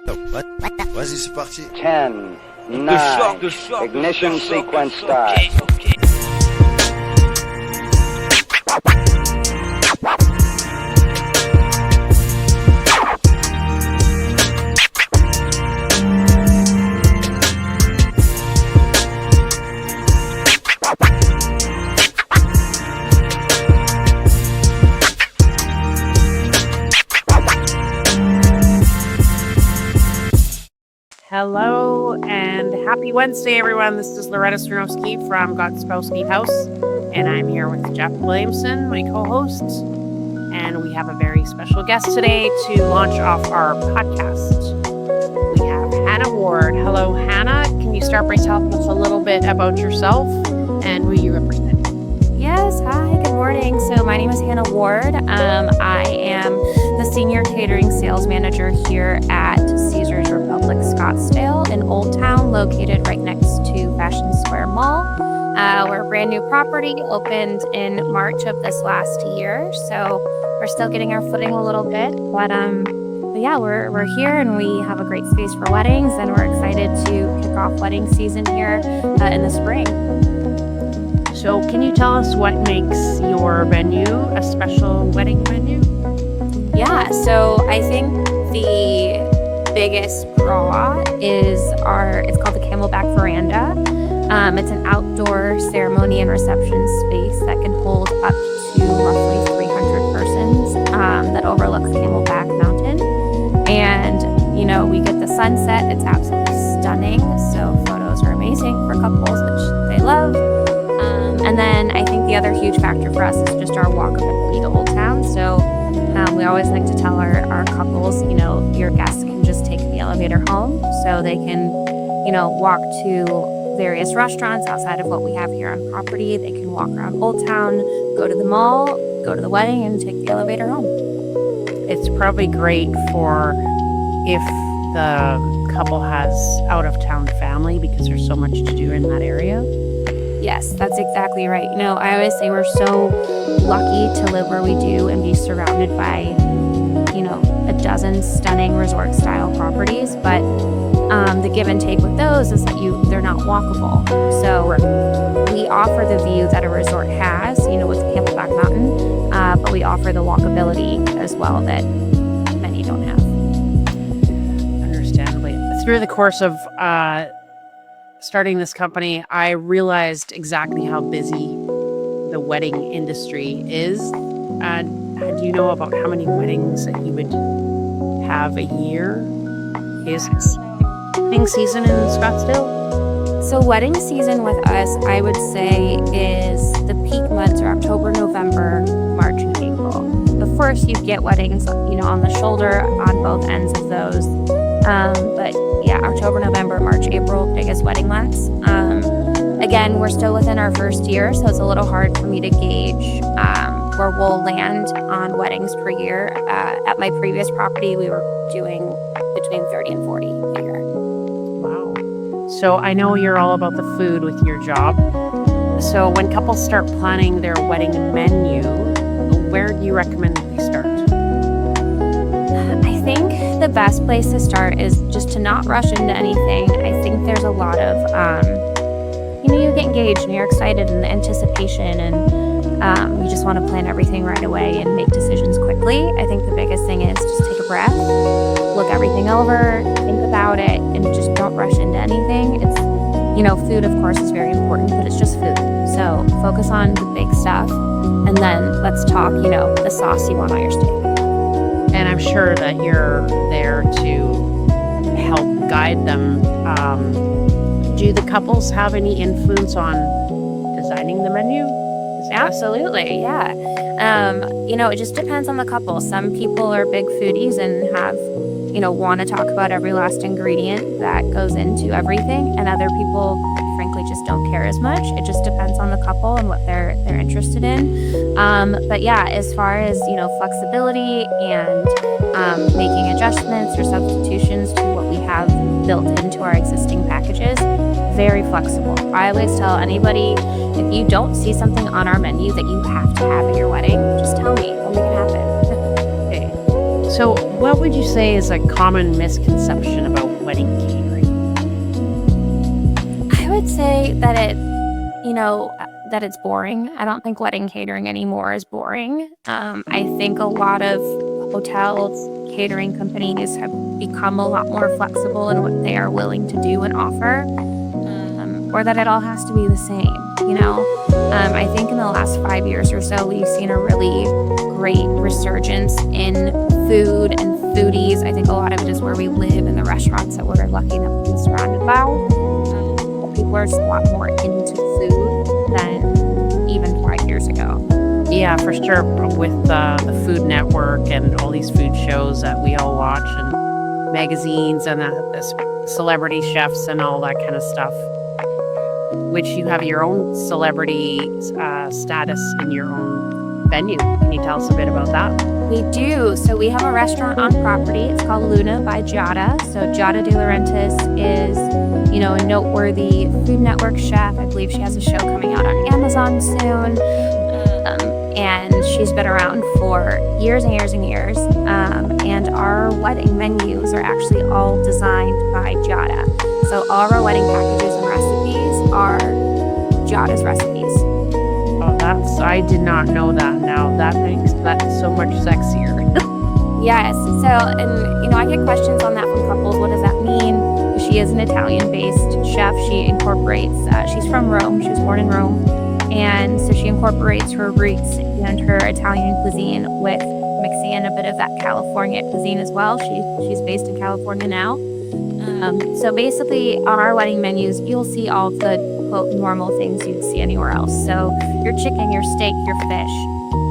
Vas-y, c'est parti. 10, 9, ignition sequence start. Hello and happy Wednesday, everyone. This is Loretta Sronowski from Godspowski House, and I'm here with Jeff Williamson, my co-host, and we have a very special guest today to launch off our podcast. We have Hannah Ward. Hello, Hannah. Can you start by telling us a little bit about yourself and who you represent? Yes, hi, good morning. So my name is Hannah Ward. I am the Senior Catering Sales Manager here at Caesars Republic Scottsdale in Old Town, located right next to Fashion Square Mall. We're a brand new property, opened in March of this last year, so we're still getting our footing a little bit. But yeah, we're here and we have a great space for weddings, and we're excited to kick off wedding season here in the spring. So can you tell us what makes your venue a special wedding venue? Yeah, so I think the biggest draw is it's called the Camelback Veranda. It's an outdoor ceremony and reception space that can hold up to roughly 300 persons that overlooks Camelback Mountain. And, you know, we get the sunset. It's absolutely stunning. So photos are amazing for couples, which they love. And then I think the other huge factor for us is just our walkability to Old Town. So we always like to tell our couples, you know, your guests can just take the elevator home, so they can, you know, walk to various restaurants outside of what we have here on property. They can walk around Old Town, go to the mall, go to the wedding, and take the elevator home. It's probably great for if the couple has out-of-town family, because there's so much to do in that area. Yes, that's exactly right. You know, I always say we're so lucky to live where we do and be surrounded by, you know, a dozen stunning resort-style properties. But the give and take with those is that they're not walkable. So we offer the view that a resort has, you know, with Camelback Mountain, but we offer the walkability as well that many don't have. Understandably. Through the course of starting this company, I realized exactly how busy the wedding industry is. Do you know about how many weddings that you would have a year? Is wedding season in Scottsdale? So wedding season with us, I would say, is the peak months are October, November, March, and April. Of course, you get weddings, you know, on the shoulder on both ends of those. But yeah, October, November, March, April, biggest wedding months. Again, we're still within our first year, so it's a little hard for me to gauge where we'll land on weddings per year. At my previous property, we were doing between 30 and 40 a year. Wow. So I know you're all about the food with your job. So when couples start planning their wedding menu, where do you recommend they start? I think the best place to start is just to not rush into anything. I think there's a lot of, you know, you get engaged and you're excited and the anticipation, and you just want to plan everything right away and make decisions quickly. I think the biggest thing is just take a breath, look everything over, think about it, and just don't rush into anything. It's, you know, food, of course, is very important, but it's just food. So focus on the big stuff, and then let's talk, you know, the sauce you want on your steak. And I'm sure that you're there to help guide them. Do the couples have any influence on designing the menu? Absolutely, yeah. You know, it just depends on the couple. Some people are big foodies and have, you know, want to talk about every last ingredient that goes into everything, and other people, frankly, just don't care as much. It just depends on the couple and what they're interested in. But yeah, as far as, you know, flexibility and making adjustments or substitutions to what we have built into our existing packages, very flexible. I always tell anybody, if you don't see something on our menu that you have to have at your wedding, just tell me. We'll make it happen. Okay. So, what would you say is a common misconception about wedding catering? I would say that that it's boring. I don't think wedding catering anymore is boring. I think a lot of hotels, catering companies have become a lot more flexible in what they are willing to do and offer, or that it all has to be the same. I think in the last 5 years or so, we've seen a really great resurgence in food and foodies. I think a lot of it is where we live and the restaurants that we're lucky enough to be surrounded by. People are just a lot more into food than even 5 years ago. Yeah, for sure. With the Food Network and all these food shows that we all watch, and magazines, and the celebrity chefs and all that kind of stuff. Which you have your own celebrity status in your own venue. Can you tell us a bit about that? We do. So we have a restaurant on property. It's called Luna by Giada. So Giada De Laurentiis is, a noteworthy Food Network chef. I believe she has a show coming out on Amazon soon. And she's been around for years and years and years. And our wedding menus are actually all designed by Giada. So all of our wedding packages and recipes are Giada's recipes. Oh, I did not know that now. That makes that so much sexier. Yes. So, and, I get questions on that from couples. What does that mean? She is an Italian-based chef. She incorporates, she's from Rome. She was born in Rome. And so she incorporates her roots and her Italian cuisine with mixing in a bit of that California cuisine as well. She's based in California now. So basically, on our wedding menus, you'll see all the, quote, normal things you'd see anywhere else. So your chicken, your steak, your fish.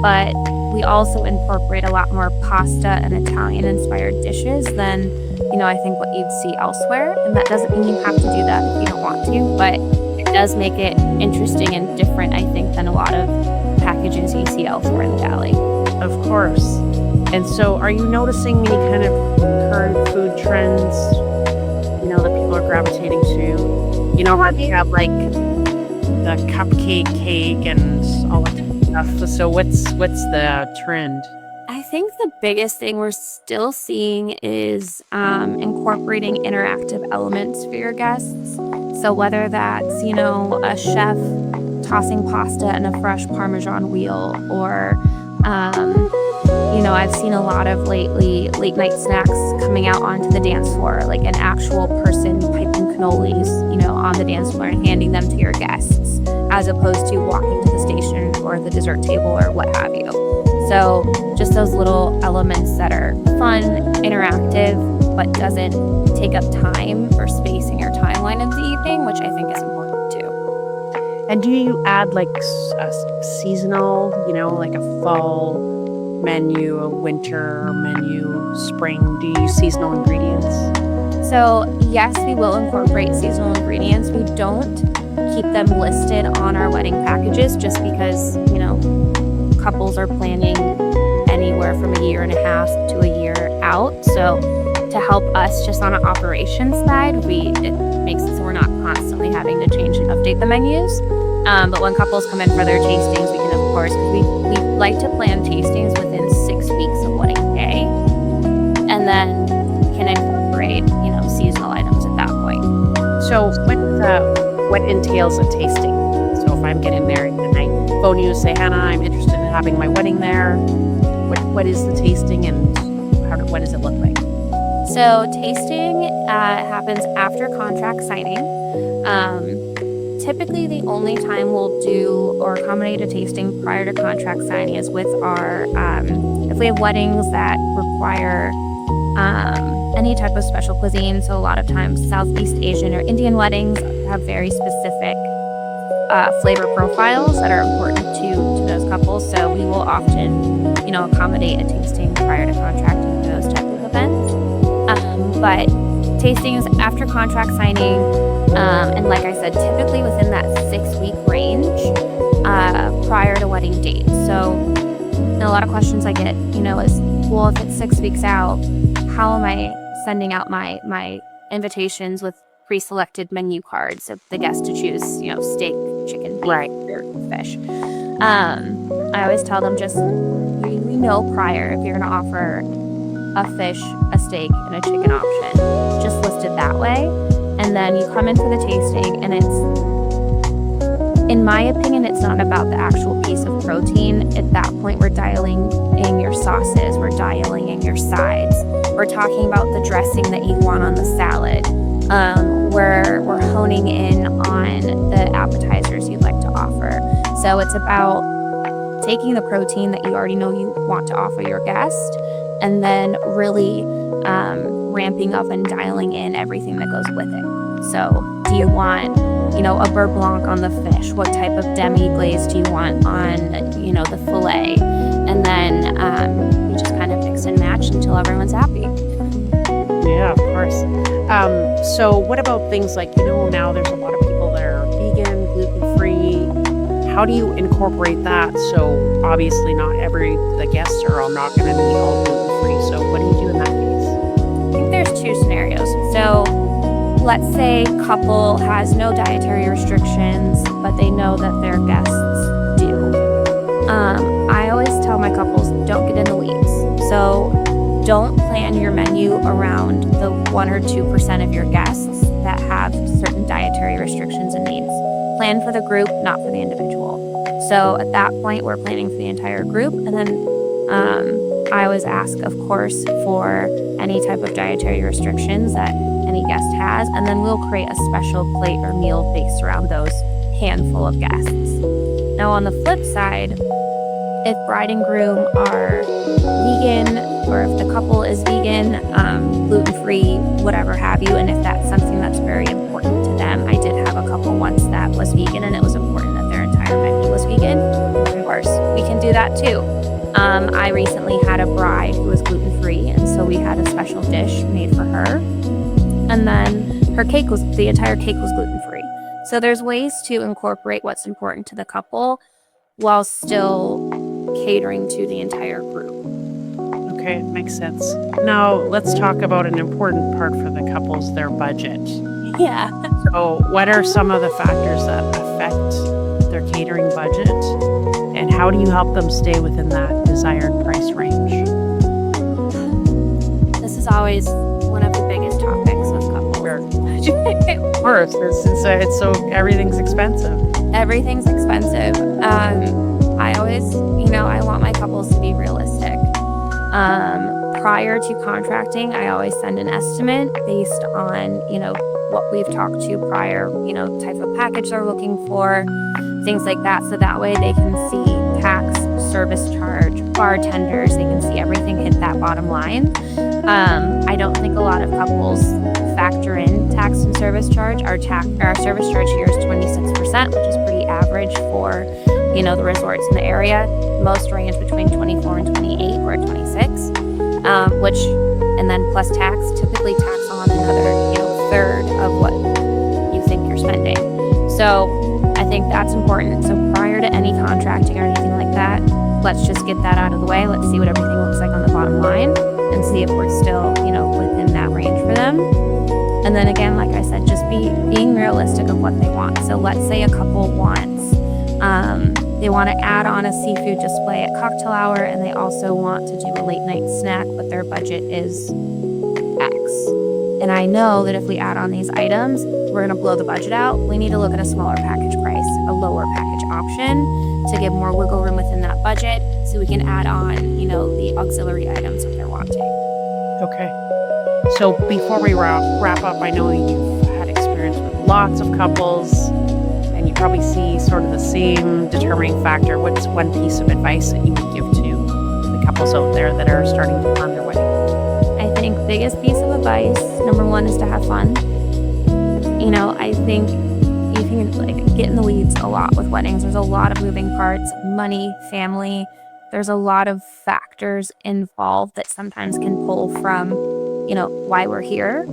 But we also incorporate a lot more pasta and Italian-inspired dishes than, I think what you'd see elsewhere. And that doesn't mean you have to do that if you don't want to, but it does make it interesting and different, I think, than a lot of packages you see elsewhere in the valley. Of course. And so are you noticing any kind of current food trends, that people are gravitating to? How you have like the cupcake cake and all that stuff. So what's the trend? I think the biggest thing we're still seeing is incorporating interactive elements for your guests. So whether that's, a chef tossing pasta in a fresh Parmesan wheel, or, I've seen a lot of lately late night snacks coming out onto the dance floor, like an actual person piping cannolis, on the dance floor and handing them to your guests, as opposed to walking to the station or the dessert table or what have you. So just those little elements that are fun, interactive, but doesn't take up time or space in your timeline of the evening, which I think is important too. And do you add like a seasonal, like a fall menu, a winter menu, spring? Do you use seasonal ingredients? So yes, we will incorporate seasonal ingredients. We don't keep them listed on our wedding packages just because, couples are planning anywhere from a year and a half to a year out. So to help us just on an operations side, it makes it so we're not constantly having to change and update the menus. But when couples come in for their tastings, we can, of course, we like to plan tastings within 6 weeks of wedding day, and then can incorporate, seasonal items at that point. So what entails a tasting? So if I'm getting married and I phone you and say, Hannah, I'm interested in having my wedding there, what is the tasting and what does it look like? So tasting happens after contract signing. Typically, the only time we'll do or accommodate a tasting prior to contract signing is with our, if we have weddings that require any type of special cuisine. So a lot of times Southeast Asian or Indian weddings have very specific flavor profiles that are important to those couples. So we will often, accommodate a tasting prior to contracting for those type of events. But tastings after contract signing, and like I said, typically within that 6-week range prior to wedding date. So a lot of questions I get, is, well, if it's 6 weeks out, how am I sending out my invitations with pre-selected menu cards of the guest to choose, steak, chicken, beef, or fish? I always tell them just, we know prior if you're going to offer a fish, a steak, and a chicken option, just listed that way. And then you come in for the tasting, and in my opinion, it's not about the actual piece of protein. At that point, we're dialing in your sauces, we're dialing in your sides, we're talking about the dressing that you want on the salad. We're honing in on the appetizers you'd like to offer. So it's about taking the protein that you already know you want to offer your guest, and then really ramping up and dialing in everything that goes with it. So do you want, a beurre blanc on the fish? What type of demi-glaze do you want on, the filet? And then you just kind of mix and match until everyone's happy. Yeah, of course. So what about things like, now there's a lot of people that are vegan, gluten-free. How do you incorporate that? So obviously not the guests are all not going to be all gluten-free. So what do you do in that case? I think there's two scenarios. So let's say a couple has no dietary restrictions, but they know that their guests do. I always tell my couples, don't get in the weeds. So don't plan your menu around the 1 or 2% of your guests that have certain dietary restrictions and needs. Plan for the group, not for the individual. So at that point, we're planning for the entire group. And then I always ask, of course, for any type of dietary restrictions that any guest has. And then we'll create a special plate or meal based around those handful of guests. Now, on the flip side, if bride and groom are vegan, or if the couple is vegan, gluten-free, whatever have you, and if that's something that's very important to them. I did have a couple once that was vegan, and it was important that their entire menu was vegan. Of course, we can do that too. I recently had a bride who was gluten-free, and so we had a special dish made for her. And then the entire cake was gluten-free. So there's ways to incorporate what's important to the couple while still catering to the entire group. Okay, it makes sense. Now, let's talk about an important part for the couples, their budget. Yeah. So what are some of the factors that affect their catering budget, and how do you help them stay within that desired price range? This is always one of the biggest topics with couples. Of course, it's so everything's expensive. Everything's expensive. I always, I want my couples to be realistic. Prior to contracting, I always send an estimate based on, what we've talked to prior, type of package they're looking for, things like that. So that way they can see tax, service charge, bartenders, they can see everything hit that bottom line. I don't think a lot of couples factor in tax and service charge. Our service charge here is 26%, which is pretty average for, the resorts in the area. Most range between 24 and 28 or 26, and then plus tax, typically tax on another, third of what you think you're spending. So I think that's important. So prior to any contracting or anything like that, let's just get that out of the way. Let's see what everything looks like on the bottom line and see if we're still, within that range for them. And then again, like I said, just being realistic of what they want. So let's say a couple wants, they want to add on a seafood display at cocktail hour, and they also want to do a late night snack, but their budget is X. And I know that if we add on these items, we're going to blow the budget out. We need to look at a smaller package price, a lower package option to give more wiggle room within that budget so we can add on, the auxiliary items that they're wanting. Okay. So before we wrap up, I know you've had experience with lots of couples, and you probably see sort of the same determining factor. What's one piece of advice that you would give to the couples out there that are starting to plan their wedding? I think biggest piece of advice, number one, is to have fun. I think you can get in the weeds a lot with weddings. There's a lot of moving parts, money, family. There's a lot of factors involved that sometimes can pull from, why we're here,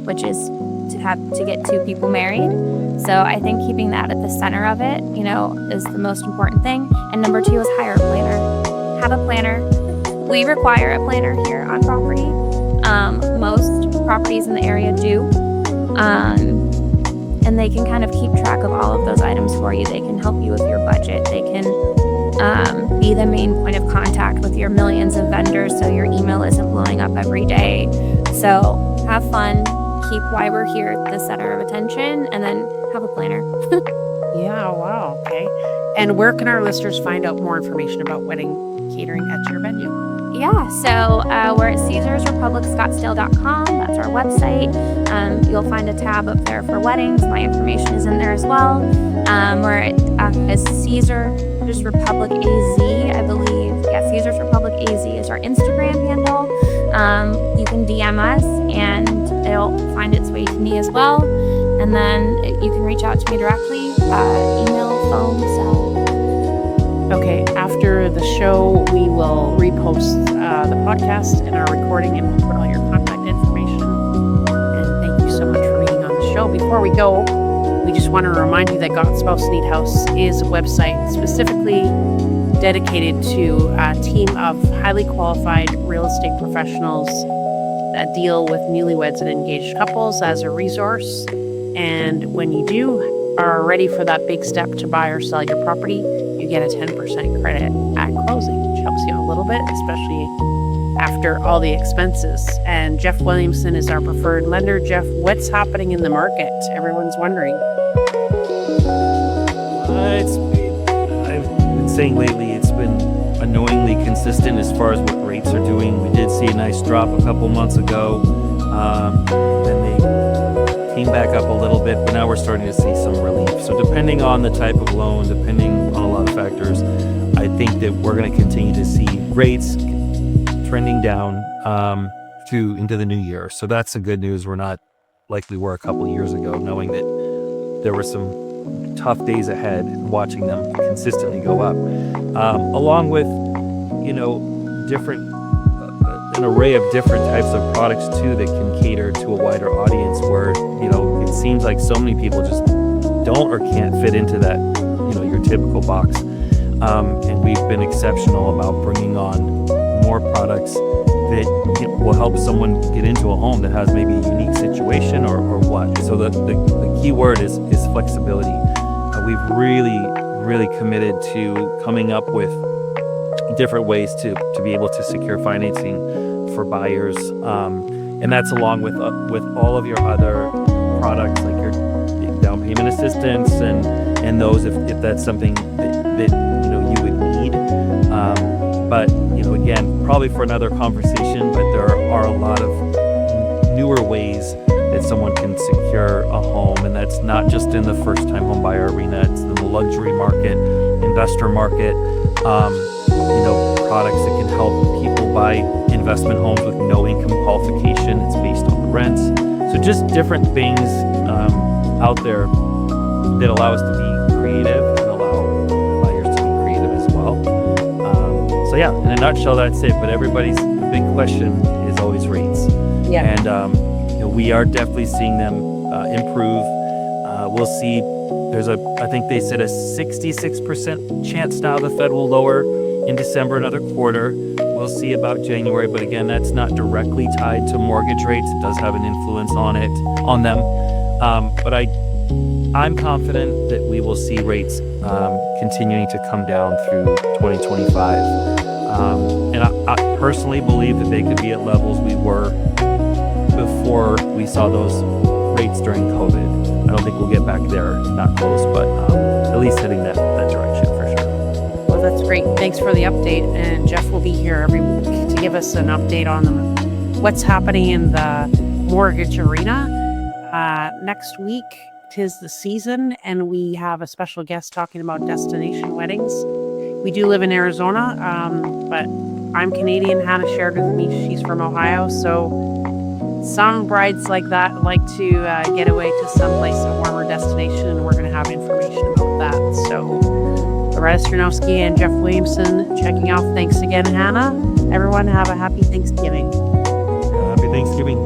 which is to get two people married. So I think keeping that at the center of it, is the most important thing. And number two is hire a planner. Have a planner. We require a planner here on property. Most properties in the area do. And they can kind of keep track of all of those items for you. They can help you with your budget. They can be the main point of contact with your millions of vendors so your email isn't blowing up every day. So have fun, keep why we're here the center of attention, and then have a planner. Yeah, wow, okay. And where can our listeners find out more information about wedding catering at your venue? Yeah, so we're at CaesarsRepublicScottsdale.com. That's our website. You'll find a tab up there for weddings. My information is in there as well. We're at Caesars Republic AZ, I believe. Yeah, Caesars Republic AZ is our Instagram handle. You can DM us, and it'll find its way to me as well. And then you can reach out to me directly, email, phone, cell. Okay, after the show, we will repost the podcast and our recording, and we'll put all your contact information. And thank you so much for being on the show. Before we go, we just want to remind you that Got Spouse Need House is a website specifically dedicated to a team of highly qualified real estate professionals that deal with newlyweds and engaged couples as a resource. And when you are ready for that big step to buy or sell your property, you get a 10% credit at closing, which helps you a little bit, especially after all the expenses. And Jeff Williamson is our preferred lender. Jeff, what's happening in the market? Everyone's wondering. I've been saying lately, it's been annoyingly consistent as far as what rates are doing. We did see a nice drop a couple months ago. Then they came back up a little bit, but now we're starting to see some relief. So depending on the type of loan, depending on a lot of factors, I think that we're going to continue to see rates trending down into the new year. So that's the good news. We're not like we were a couple of years ago, knowing that there were some tough days ahead, watching them consistently go up, along with, an array of different types of products too that can cater to a wider audience, where it seems like so many people just don't or can't fit into that your typical box, and we've been exceptional about bringing on more products that will help someone get into a home that has maybe a unique situation or what. So the key word is flexibility. We've really committed to coming up with different ways to be able to secure financing for buyers, and that's along with all of your other products, like your down payment assistance and those if that's something that you would need. But again, probably for another conversation, but there are a lot of newer ways that someone can secure a home, and that's not just in the first-time home buyer arena. It's in the luxury market, investor market, products that can help people buy investment homes with no income qualification. It's based on the rents. So just different things out there that allow us to be creative and allow buyers to be creative as well. So yeah, in a nutshell, that's it. But everybody's big question is always rates. Yeah. And we are definitely seeing them improve. We'll see. I think they said a 66% chance now the Fed will lower in December another quarter. We'll see about January, but again, that's not directly tied to mortgage rates. It does have an influence on them. But I'm confident that we will see rates continuing to come down through 2025. And I personally believe that they could be at levels we were before we saw those rates during COVID. I don't think we'll get back there, not close, but at least heading that direction for sure. Well, that's great. Thanks for the update. And Jeff will be here every week to give us an update on what's happening in the mortgage arena. Next week, 'tis the season, and we have a special guest talking about destination weddings. We do live in Arizona, but I'm Canadian. Hannah shared with me she's from Ohio, so some brides like that like to get away to someplace, a warmer destination, and we're going to have information about that. So Loretta Stranowski and Jeff Williamson checking off. Thanks again, Hannah. Everyone have a happy Thanksgiving. Happy Thanksgiving.